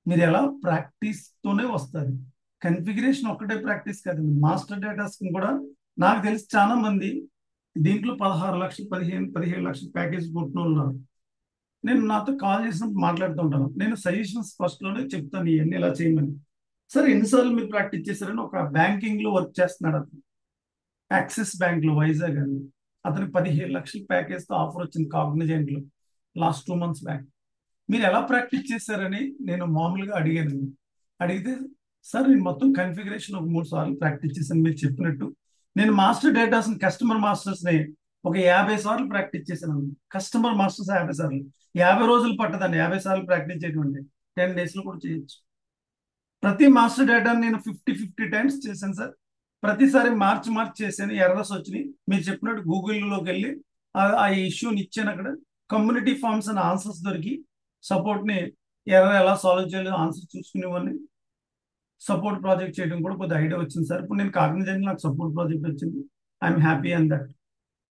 మీరు ఎలా ప్రాక్టీస్ తోనే వస్తుంది. కన్ఫిగరేషన్ ఒక్కటే ప్రాక్టీస్ కాదండి, మాస్టర్ డేటాస్ కూడా నాకు తెలిసి చాలా మంది దీంట్లో 16 లక్షలు 17 లక్షల ప్యాకేజ్ కొట్టిన వాళ్ళు ఉన్నారు. నేను నాతో కాల్ చేసినప్పుడు మాట్లాడుతూ ఉంటాను. నేను సజెషన్స్ ఫస్ట్ లోనే చెప్తాను ఇవన్నీ ఇలా చేయమని. సరే ఎన్నిసార్లు మీరు ప్రాక్టీస్ చేశారని ఒక బ్యాంకింగ్ లో వర్క్ చేస్తున్నాడు అతను, యాక్సిస్ బ్యాంక్ లో వైజాగ్ అని. అతనికి 17 లక్షల ప్యాకేజ్ తో ఆఫర్ వచ్చింది కాగ్నిజెంట్ లో లాస్ట్ 2 months బ్యాక్. మీరు ఎలా ప్రాక్టీస్ చేశారని నేను మామూలుగా అడిగాను. అడిగితే సార్ నేను మొత్తం కన్ఫిగరేషన్ ఒక 3 సార్లు ప్రాక్టీస్ చేశాను మీరు చెప్పినట్టు. నేను మాస్టర్ డేటాస్ కస్టమర్ మాస్టర్స్ ని ఒక 50 సార్లు ప్రాక్టీస్ చేశాను. కస్టమర్ మాస్టర్స్ 50 సార్లు, 50 రోజులు పట్టదండి 50 సార్లు ప్రాక్టీస్ చేయడం. 10 days లో కూడా చేయొచ్చు. ప్రతి మాస్టర్ డేటాను నేను 50 టైమ్స్ చేశాను సార్. ప్రతిసారి మార్చి చేశాను, ఎర్రర్స్ వచ్చినాయి. మీరు చెప్పినట్టు గూగుల్లోకి వెళ్ళి ఆ ఇష్యూని ఇచ్చాను. అక్కడ కమ్యూనిటీ ఫార్మ్స్ అని ఆన్సర్స్ దొరికి సపోర్ట్ని ఎర్రర్ ఎలా సాల్వ్ చేయాలో ఆన్సర్ చూసుకునేవాడిని. సపోర్ట్ ప్రాజెక్ట్ చేయడం కూడా కొద్దిగా ఐడియా వచ్చింది సార్. ఇప్పుడు నేను కాగ్నిజెంట్ నాకు సపోర్ట్ ప్రాజెక్ట్ వచ్చింది. I'm happy and that.